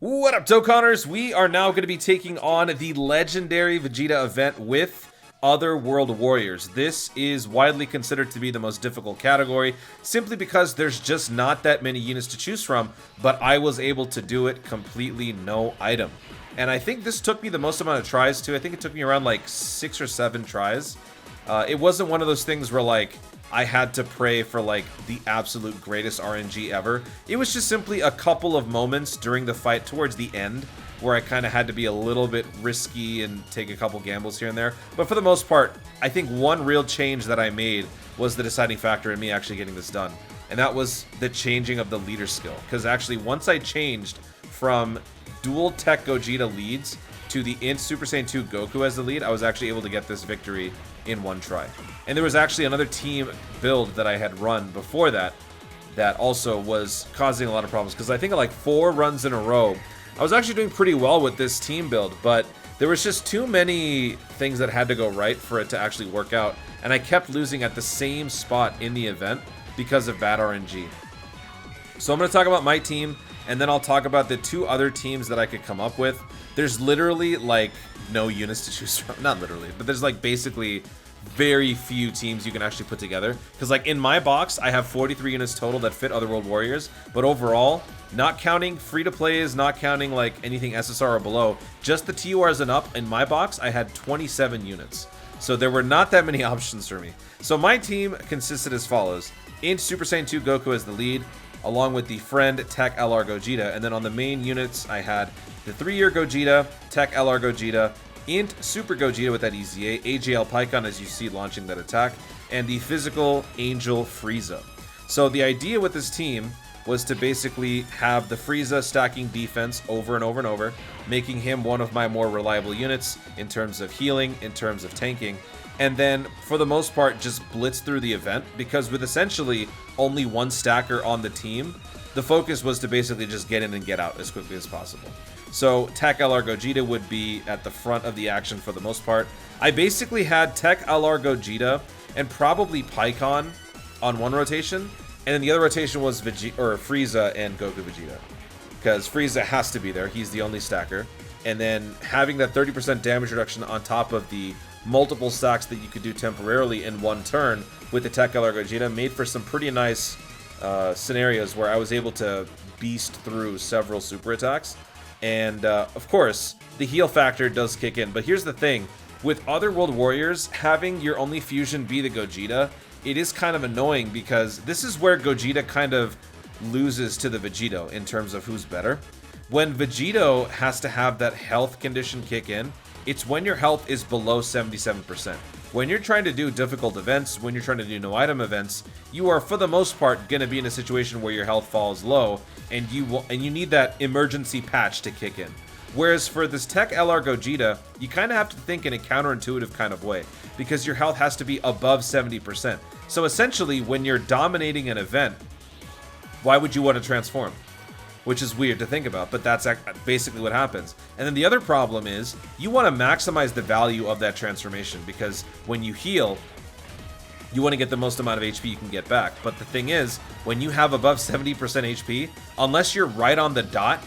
What up, Dokkanners? We are now going to be taking on the legendary Vegeta event with Otherworld Warriors. This is widely considered to be the most difficult category, simply because there's just not that many units to choose from, but I was able to do it completely no item. And I think this took me the most amount of tries too. I think it took me around like 6 or 7 tries. It wasn't one of those things where like I had to pray for like the absolute greatest RNG ever. It was just simply a couple of moments during the fight towards the end where I kind of had to be a little bit risky and take a couple gambles here and there. But for the most part, I think one real change that I made was the deciding factor in me actually getting this done. And that was the changing of the leader skill. Because actually once I changed from dual tech Gogeta leads to the Int Super Saiyan 2 Goku as the lead, I was actually able to get this victory in one try. And there was actually another team build that I had run before that that also was causing a lot of problems, because I think like 4 runs in a row I was actually doing pretty well with this team build, but there was just too many things that had to go right for it to actually work out, and I kept losing at the same spot in the event because of bad RNG. So I'm going to talk about my team, and then I'll talk about the 2 other teams that I could come up with. There's literally like no units to choose from. Not literally, but there's like basically very few teams you can actually put together. Because like in my box, I have 43 units total that fit Otherworld Warriors. But overall, not counting free-to-plays, not counting like anything SSR or below, just the TURs and up, in my box, I had 27 units. So there were not that many options for me. So my team consisted as follows. Int Super Saiyan 2 Goku as the lead, along with the friend Tech LR Gogeta. And then on the main units, I had the 3-year Gogeta, Tech LR Gogeta, Int Super Gogeta with that EZA, AJL Pycon as you see launching that attack, and the physical Angel Frieza. So the idea with this team was to basically have the Frieza stacking defense over and over and over, making him one of my more reliable units in terms of healing, in terms of tanking, and then for the most part just blitz through the event, because with essentially only one stacker on the team, the focus was to basically just get in and get out as quickly as possible. So Tech LR Gogeta would be at the front of the action for the most part. I basically had Tech LR Gogeta and probably Pycon on one rotation, and then the other rotation was Frieza and Goku Vegeta, because Frieza has to be there. He's the only stacker. And then having that 30% damage reduction on top of the multiple stacks that you could do temporarily in one turn with the Tech LR Gogeta made for some pretty nice scenarios where I was able to beast through several super attacks. And of course, the heal factor does kick in. But here's the thing. With Otherworld Warriors, having your only fusion be the Gogeta, it is kind of annoying, because this is where Gogeta kind of loses to the Vegito in terms of who's better. When Vegito has to have that health condition kick in, it's when your health is below 77%. When you're trying to do difficult events, when you're trying to do no item events, you are for the most part going to be in a situation where your health falls low, and you need that emergency patch to kick in. Whereas for this Tech LR Gogeta, you kind of have to think in a counterintuitive kind of way, because your health has to be above 70%. So essentially, when you're dominating an event, why would you want to transform? Which is weird to think about, but that's basically what happens. And then the other problem is, you want to maximize the value of that transformation, because when you heal, you want to get the most amount of HP you can get back. But the thing is, when you have above 70% HP, unless you're right on the dot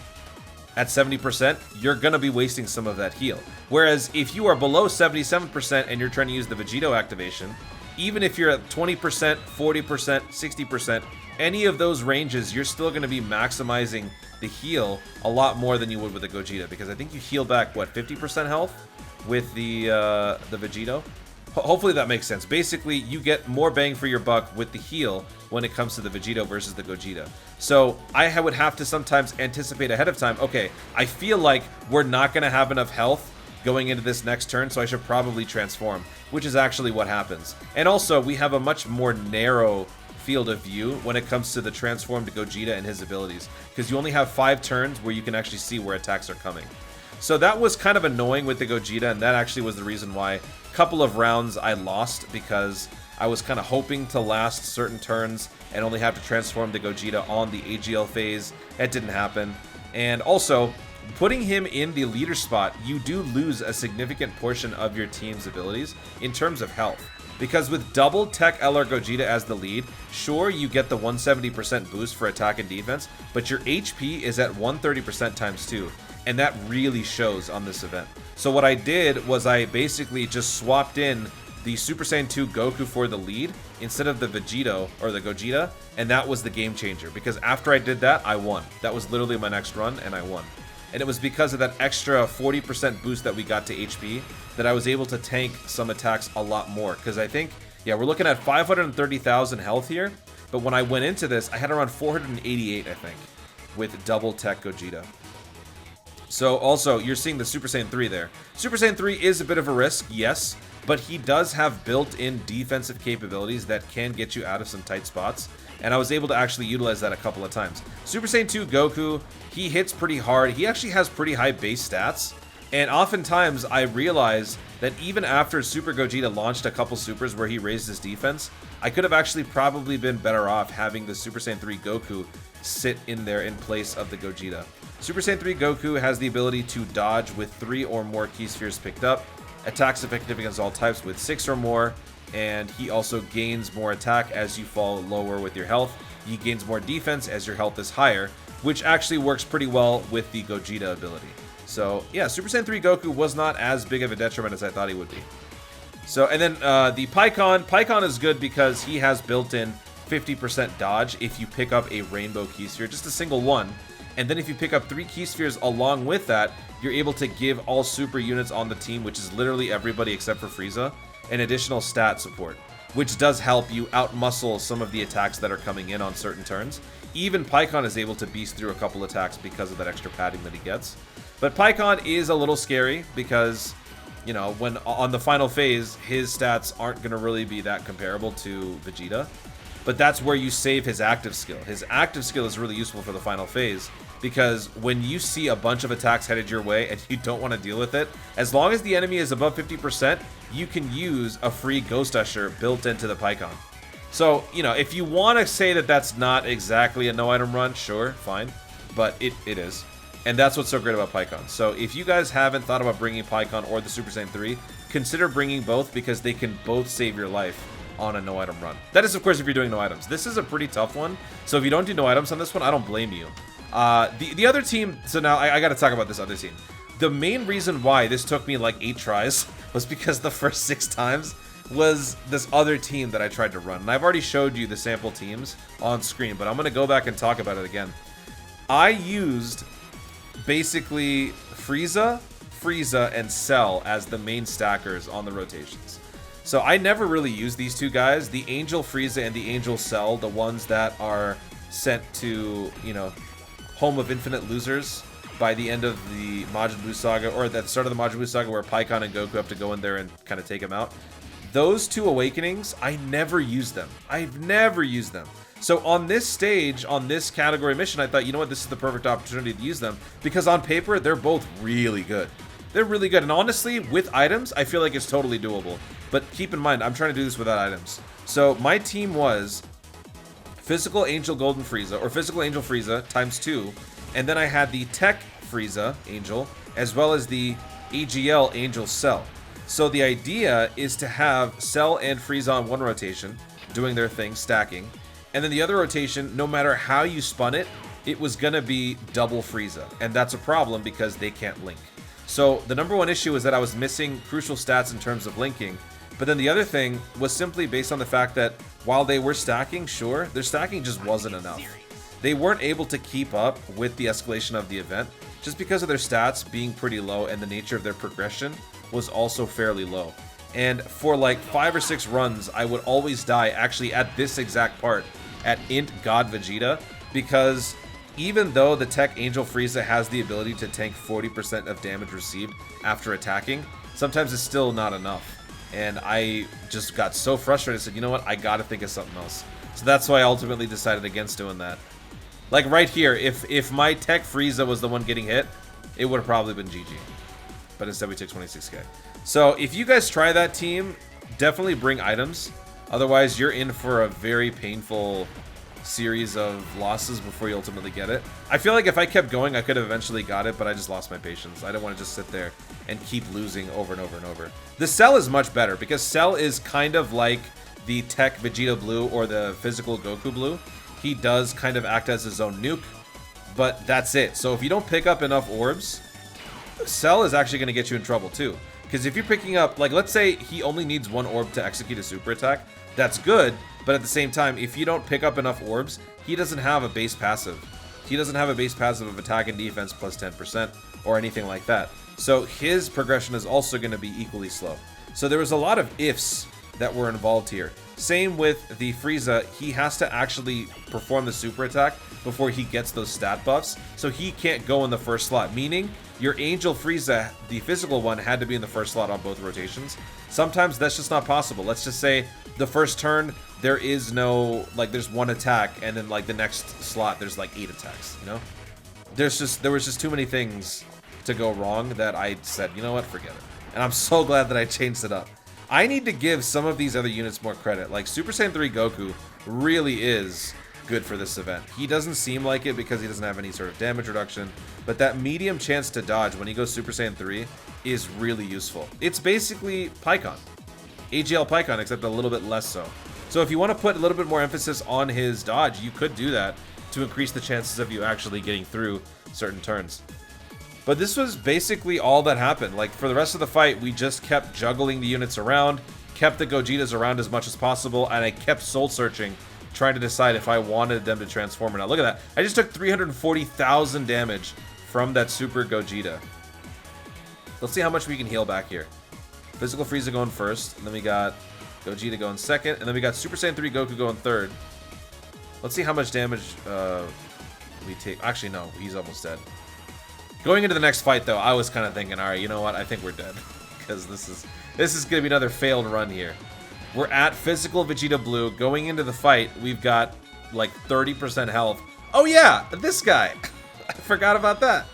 at 70%, you're going to be wasting some of that heal. Whereas if you are below 77% and you're trying to use the Vegito activation, even if you're at 20%, 40%, 60%, any of those ranges, you're still going to be maximizing the heal a lot more than you would with the Gogeta, because I think you heal back, what, 50% health with the Vegito? Hopefully that makes sense. Basically, you get more bang for your buck with the heal when it comes to the Vegito versus the Gogeta. So I would have to sometimes anticipate ahead of time, okay, I feel like we're not going to have enough health going into this next turn, so I should probably transform, which is actually what happens. And also, we have a much more narrow field of view when it comes to the transformed Gogeta and his abilities, because you only have 5 turns where you can actually see where attacks are coming. So that was kind of annoying with the Gogeta, and that actually was the reason why a couple of rounds I lost, because I was kind of hoping to last certain turns and only have to transform the Gogeta on the AGL phase. That didn't happen. And also, putting him in the leader spot, you do lose a significant portion of your team's abilities in terms of health. Because with double Tech LR Gogeta as the lead, sure, you get the 170% boost for attack and defense, but your HP is at 130% times 2, and that really shows on this event. So what I did was I basically just swapped in the Super Saiyan 2 Goku for the lead instead of the Vegito or the Gogeta, and that was the game changer, because after I did that, I won. That was literally my next run, and I won. And it was because of that extra 40% boost that we got to HP that I was able to tank some attacks a lot more. Because I think, yeah, we're looking at 530,000 health here, but when I went into this, I had around 488, I think, with double Tech Gogeta. So also, you're seeing the Super Saiyan 3 there. Super Saiyan 3 is a bit of a risk, yes, but he does have built-in defensive capabilities that can get you out of some tight spots, and I was able to actually utilize that a couple of times. Super Saiyan 2 Goku, he hits pretty hard. He actually has pretty high base stats, and oftentimes I realized that even after Super Gogeta launched a couple supers where he raised his defense, I could have actually probably been better off having the Super Saiyan 3 Goku sit in there in place of the Gogeta. Super Saiyan 3 Goku has the ability to dodge with 3 or more Key Spheres picked up, attacks effective against all types with 6 or more, and he also gains more attack as you fall lower with your health. He gains more defense as your health is higher, which actually works pretty well with the Gogeta ability. So yeah, Super Saiyan 3 Goku was not as big of a detriment as I thought he would be. So, and then the Pikkon is good because he has built-in 50% dodge if you pick up a Rainbow Key Sphere, just a single one. And then if you pick up 3 Key Spheres along with that, you're able to give all super units on the team, which is literally everybody except for Frieza, an additional stat support, which does help you outmuscle some of the attacks that are coming in on certain turns. Even Pikkon is able to beast through a couple attacks because of that extra padding that he gets. But Pikkon is a little scary because, you know, when on the final phase, his stats aren't going to really be that comparable to Vegeta. But that's where you save his active skill. His active skill is really useful for the final phase, because when you see a bunch of attacks headed your way and you don't want to deal with it, as long as the enemy is above 50%, you can use a free Ghost Usher built into the Pikkon. So, you know, if you want to say that that's not exactly a no-item run, sure, fine. But it is. And that's what's so great about Pikkon. So if you guys haven't thought about bringing Pikkon or the Super Saiyan 3, consider bringing both, because they can both save your life on a no-item run. That is, of course, if you're doing no items. This is a pretty tough one, so if you don't do no items on this one, I don't blame you. The other team, so now I gotta talk about this other team. The main reason why this took me like 8 tries was because the first 6 times was this other team that I tried to run. And I've already showed you the sample teams on screen, but I'm gonna go back and talk about it again. I used basically Frieza, and Cell as the main stackers on the rotations. So I never really used these two guys, the Angel Frieza and the Angel Cell, the ones that are sent to, you know, Home of Infinite Losers by the end of the Majin Buu Saga, or at the start of the Majin Buu Saga where Pikkon and Goku have to go in there and kind of take him out. Those 2 awakenings, I never used them. I've never used them. So on this stage, on this category mission, I thought, you know what, this is the perfect opportunity to use them, because on paper, they're both really good. They're really good, and honestly, with items, I feel like it's totally doable. But keep in mind, I'm trying to do this without items. So my team was Physical Angel Golden Frieza, or Physical Angel Frieza times 2, and then I had the Tech Frieza Angel, as well as the AGL Angel Cell. So the idea is to have Cell and Frieza on one rotation, doing their thing, stacking, and then the other rotation, no matter how you spun it, it was gonna be double Frieza, and that's a problem because they can't link. So the number one issue is that I was missing crucial stats in terms of linking, but then the other thing was simply based on the fact that while they were stacking, sure, their stacking just wasn't enough. They weren't able to keep up with the escalation of the event, just because of their stats being pretty low and the nature of their progression was also fairly low. And for like 5 or 6 runs, I would always die actually at this exact part, at Int God Vegeta, because even though the Tech Angel Frieza has the ability to tank 40% of damage received after attacking, sometimes it's still not enough. And I just got so frustrated, I said, you know what, I gotta think of something else. So that's why I ultimately decided against doing that. Like right here, if my Tech Frieza was the one getting hit, it would have probably been GG. But instead we took 26k. So if you guys try that team, definitely bring items. Otherwise, you're in for a very painful series of losses before you ultimately get it. I feel like if I kept going, I could have eventually got it, but I just lost my patience. I don't want to just sit there and keep losing over and over and over. The Cell is much better because Cell is kind of like the Tech Vegeta Blue or the physical Goku Blue. He does kind of act as his own nuke, but that's it. So if you don't pick up enough orbs, Cell is actually going to get you in trouble too. Because if you're picking up, like, let's say he only needs one orb to execute a super attack, that's good, but at the same time, if you don't pick up enough orbs, he doesn't have a base passive. He doesn't have a base passive of attack and defense plus 10% or anything like that. So his progression is also going to be equally slow. So there was a lot of ifs that were involved here. Same with the Frieza, he has to actually perform the super attack before he gets those stat buffs, so he can't go in the first slot, meaning your Angel Frieza, the physical one, had to be in the first slot on both rotations. Sometimes that's just not possible. Let's just say the first turn, there is no, like, there's one attack, and then, like, the next slot, there's, like, 8 attacks, you know? There was just too many things to go wrong that I said, you know what, forget it. And I'm so glad that I changed it up. I need to give some of these other units more credit. Like, Super Saiyan 3 Goku really is good for this event. He doesn't seem like it because he doesn't have any sort of damage reduction, but that medium chance to dodge when he goes Super Saiyan 3 is really useful. It's basically Pikkon. AGL Pikkon, except a little bit less so. So if you want to put a little bit more emphasis on his dodge, you could do that to increase the chances of you actually getting through certain turns. But this was basically all that happened. Like, for the rest of the fight, we just kept juggling the units around, kept the Gogetas around as much as possible, and I kept soul searching, trying to decide if I wanted them to transform or not. Look at that. I just took 340,000 damage from that Super Gogeta. Let's see how much we can heal back here. Physical Frieza going first, and then we got Gogeta going second, and then we got Super Saiyan 3 Goku going third. Let's see how much damage we take. Actually, no, he's almost dead. Going into the next fight, though, I was kind of thinking, all right, you know what? I think we're dead. Because this is going to be another failed run here. We're at Physical Vegeta Blue. Going into the fight, we've got, like, 30% health. Oh, yeah! This guy! I forgot about that.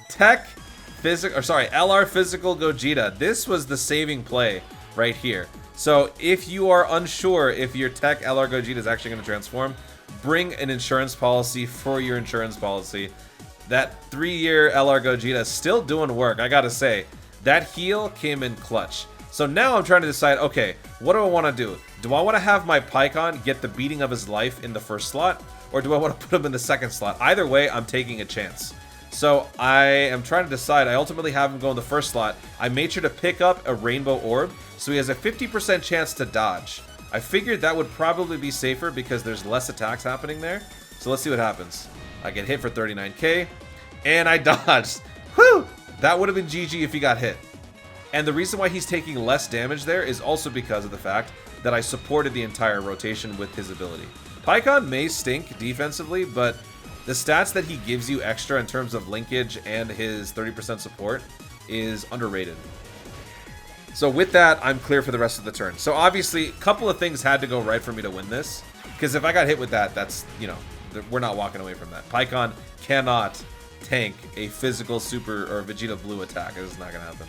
LR Physical Gogeta. This was the saving play right here. So, if you are unsure if your Tech LR Gogeta is actually going to transform, bring an insurance policy for your insurance policy. That 3-year LR Gogeta is still doing work, I gotta say. That heal came in clutch. So now I'm trying to decide, okay, what do I want to do? Do I want to have my Pikkon get the beating of his life in the first slot? Or do I want to put him in the second slot? Either way, I'm taking a chance. So I am trying to decide. I ultimately have him go in the first slot. I made sure to pick up a Rainbow Orb, so he has a 50% chance to dodge. I figured that would probably be safer because there's less attacks happening there. So let's see what happens. I get hit for 39k, and I dodged. Whew! That would have been GG if he got hit. And the reason why he's taking less damage there is also because of the fact that I supported the entire rotation with his ability. Pikkon may stink defensively, but the stats that he gives you extra in terms of linkage and his 30% support is underrated. So with that, I'm clear for the rest of the turn. So obviously, a couple of things had to go right for me to win this, because if I got hit with that, that's, you know, we're not walking away from that. Pikkon cannot tank a physical Super or Vegeta Blue attack. This is not going to happen.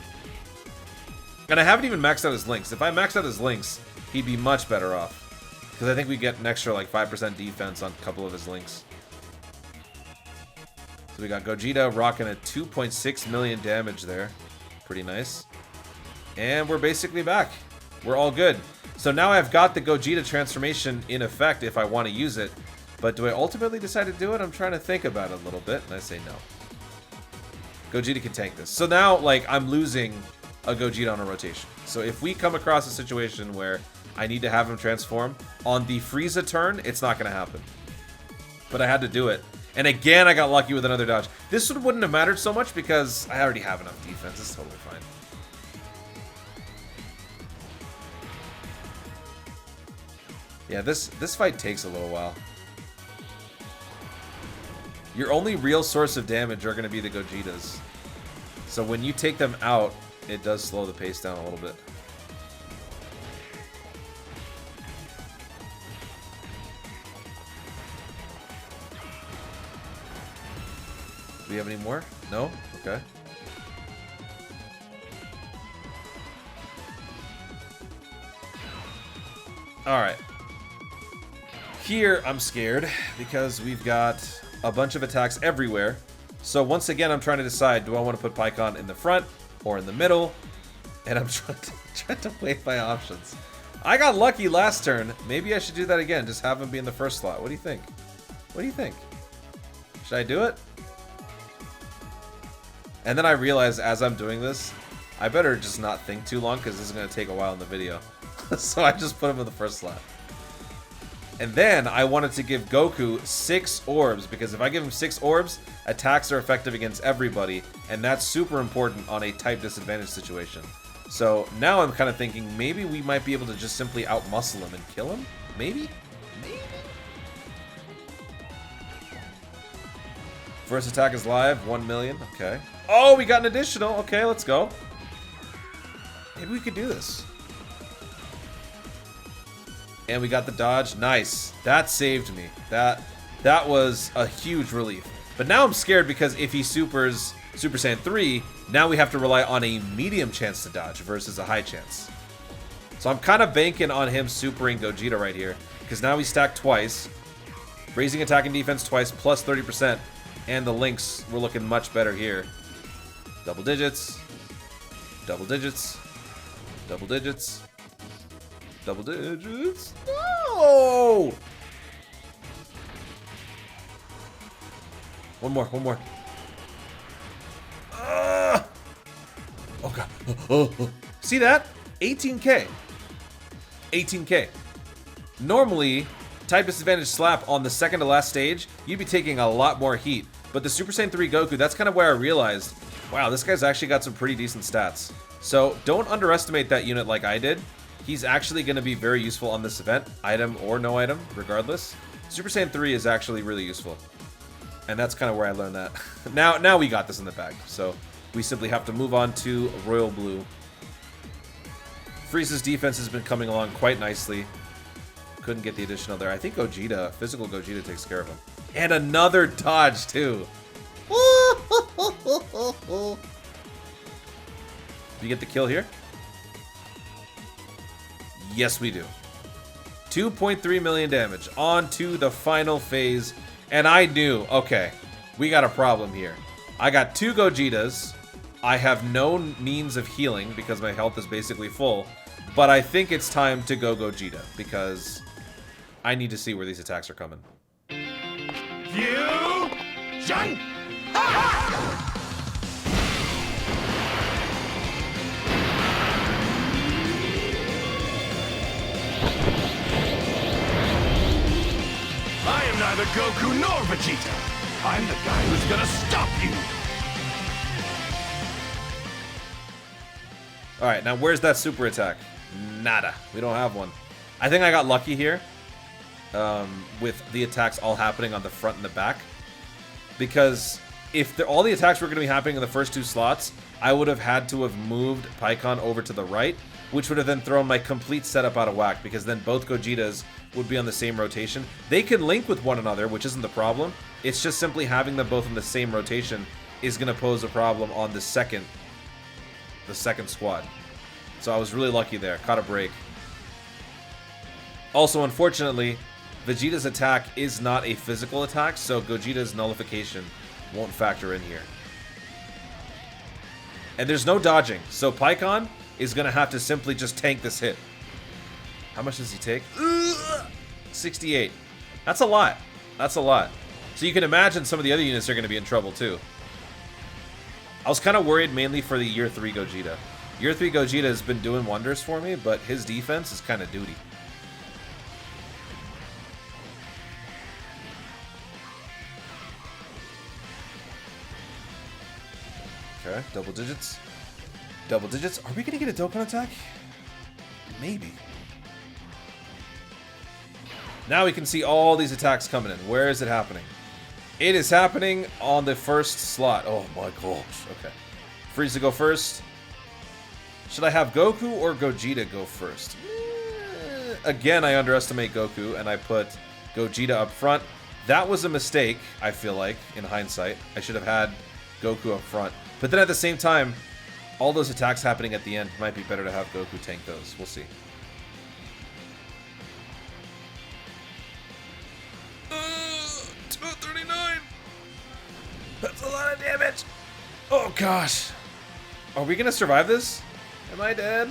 And I haven't even maxed out his links. If I maxed out his links, he'd be much better off. Because I think we get an extra like 5% defense on a couple of his links. So we got Gogeta rocking at 2.6 million damage there. Pretty nice. And we're basically back. We're all good. So now I've got the Gogeta transformation in effect if I want to use it. But do I ultimately decide to do it? I'm trying to think about it a little bit, and I say no. Gogeta can tank this. So now, like, I'm losing a Gogeta on a rotation. So if we come across a situation where I need to have him transform, on the Frieza turn, it's not going to happen. But I had to do it. And again, I got lucky with another dodge. This one wouldn't have mattered so much because I already have enough defense. It's totally fine. Yeah, this fight takes a little while. Your only real source of damage are going to be the Gogetas. So when you take them out, it does slow the pace down a little bit. Do we have any more? No? Okay. Alright. Here, I'm scared because we've got a bunch of attacks everywhere. So once again, I'm trying to decide, do I want to put Pikkon in the front or in the middle? And I'm trying to weigh my options. I got lucky last turn. Maybe I should do that again. Just have him be in the first slot. What do you think? What do you think? Should I do it? And then I realized as I'm doing this, I better just not think too long because this is going to take a while in the video. So I just put him in the first slot. And then I wanted to give Goku 6 orbs, because if I give him 6 orbs, attacks are effective against everybody, and that's super important on a type disadvantage situation. So now I'm kind of thinking maybe we might be able to just simply outmuscle him and kill him? Maybe? Maybe? First attack is live, 1 million, okay. Oh, we got an additional, okay, let's go. Maybe we could do this. And we got the dodge. Nice. That saved me. That was a huge relief. But now I'm scared because if he supers Super Saiyan 3, now we have to rely on a medium chance to dodge versus a high chance. So I'm kind of banking on him supering Gogeta right here, because now we stack twice, raising attack and defense twice, plus 30%, and the links were looking much better here. Double digits. Double digits. Double digits. Double digits. No! One more, one more. Oh god. See that? 18k. 18k. Normally, type disadvantage slap on the second to last stage, you'd be taking a lot more heat. But the Super Saiyan 3 Goku, that's kind of where I realized, wow, this guy's actually got some pretty decent stats. So don't underestimate that unit like I did. He's actually going to be very useful on this event, item or no item, regardless. Super Saiyan 3 is actually really useful. And that's kind of where I learned that. Now we got this in the bag, so we simply have to move on to Royal Blue. Frieza's defense has been coming along quite nicely. Couldn't get the additional there. I think Gogeta, physical Gogeta takes care of him. And another dodge, too. Do you get the kill here? Yes, we do. 2.3 million damage. On to the final phase. And I knew, okay, we got a problem here. I got 2 Gogetas. I have no means of healing because my health is basically full. But I think it's time to go Gogeta because I need to see where these attacks are coming. Fusion! I am neither Goku nor Vegeta. I'm the guy who's gonna stop you. Alright, now where's that super attack? Nada. We don't have one. I think I got lucky here with the attacks all happening on the front and the back. Because if all the attacks were going to be happening in the first 2 slots, I would have had to have moved Pikkon over to the right, which would have then thrown my complete setup out of whack, because then both Gogetas would be on the same rotation. They can link with one another, which isn't the problem. It's just simply having them both in the same rotation is going to pose a problem on the second squad. So I was really lucky there. Caught a break. Also, unfortunately, Vegeta's attack is not a physical attack, so Gogeta's nullification won't factor in here. And there's no dodging, so Pikkon is going to have to simply just tank this hit. How much does he take? 68. That's a lot. That's a lot. So you can imagine some of the other units are going to be in trouble too. I was kind of worried mainly for the Year 3 Gogeta. Year 3 Gogeta has been doing wonders for me, but his defense is kind of duty. Okay, double digits. Double digits. Are we going to get a Dokkan attack? Maybe. Now we can see all these attacks coming in. Where is it happening? It is happening on the first slot. Oh my gosh. Okay. Frieza go first. Should I have Goku or Gogeta go first? Again, I underestimate Goku, and I put Gogeta up front. That was a mistake, I feel like, in hindsight. I should have had Goku up front. But then at the same time, all those attacks happening at the end might be better to have Goku tank those. We'll see. Oh, gosh. Are we going to survive this? Am I dead?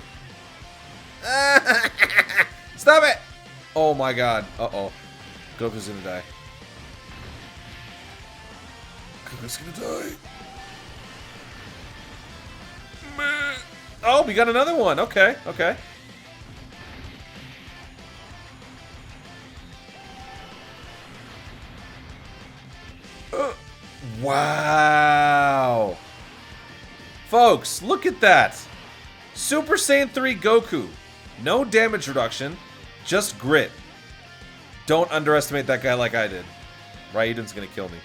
Stop it! Oh, my God. Uh-oh. Goku's going to die. Goku's going to die. Oh, we got another one. Okay, okay. Wow. Folks, look at that. Super Saiyan 3 Goku. No damage reduction, just grit. Don't underestimate that guy like I did. Raiden's gonna kill me.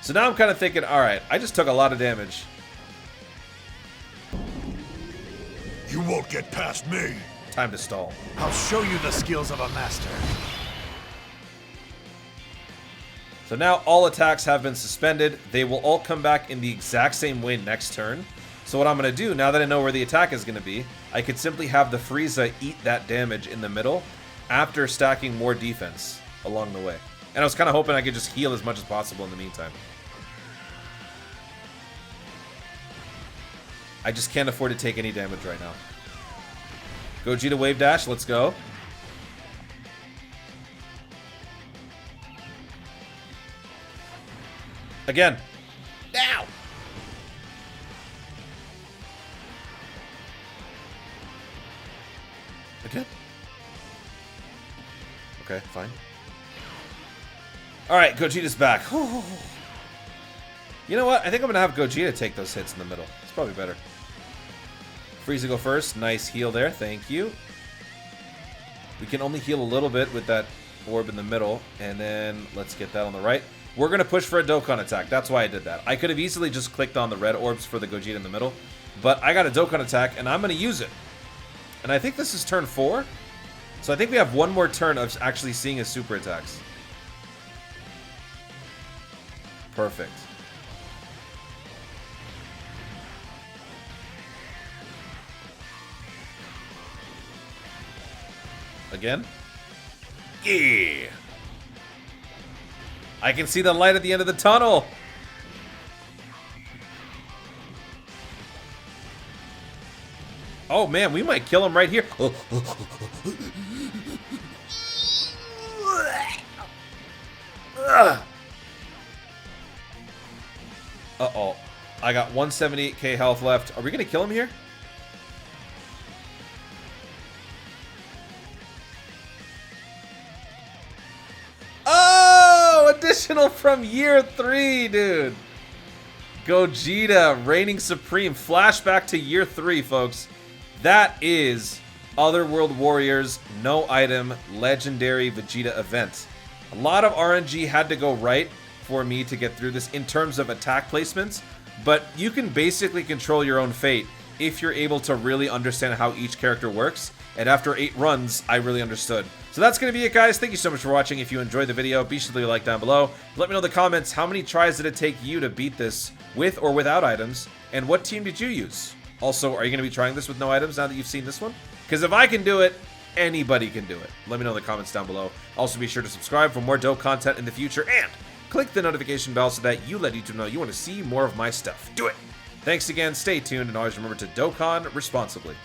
So now I'm kind of thinking, alright, I just took a lot of damage. You won't get past me. Time to stall. I'll show you the skills of a master. So now all attacks have been suspended. They will all come back in the exact same way next turn. So what I'm going to do, now that I know where the attack is going to be, I could simply have the Frieza eat that damage in the middle after stacking more defense along the way. And I was kind of hoping I could just heal as much as possible in the meantime. I just can't afford to take any damage right now. Gogeta Wave Dash, let's go. Again. Now. Again. Okay, fine. Alright, Gogeta's back. You know what? I think I'm going to have Gogeta take those hits in the middle. It's probably better. Frieza go first. Nice heal there. Thank you. We can only heal a little bit with that orb in the middle. And then let's get that on the right. We're going to push for a Dokkan attack. That's why I did that. I could have easily just clicked on the red orbs for the Gogeta in the middle. But I got a Dokkan attack, and I'm going to use it. And I think this is turn 4. So I think we have one more turn of actually seeing his super attacks. Perfect. Again? Yeah! I can see the light at the end of the tunnel! Oh man, we might kill him right here. Uh-oh. I got 178k health left. Are we going to kill him here? Oh! Additional from year 3, dude. Gogeta, reigning supreme. Flashback to year 3, folks. That is Otherworld Warriors No Item Legendary Vegeta event. A lot of RNG had to go right for me to get through this in terms of attack placements, but you can basically control your own fate if you're able to really understand how each character works, and after 8 runs, I really understood. So that's going to be it, guys. Thank you so much for watching. If you enjoyed the video, be sure to leave a like down below. Let me know in the comments, how many tries did it take you to beat this with or without items, and what team did you use? Also, are you going to be trying this with no items now that you've seen this one? Because if I can do it, anybody can do it. Let me know in the comments down below. Also, be sure to subscribe for more dope content in the future, and click the notification bell so that you let YouTube know you want to see more of my stuff. Do it! Thanks again, stay tuned, and always remember to Dokkan responsibly.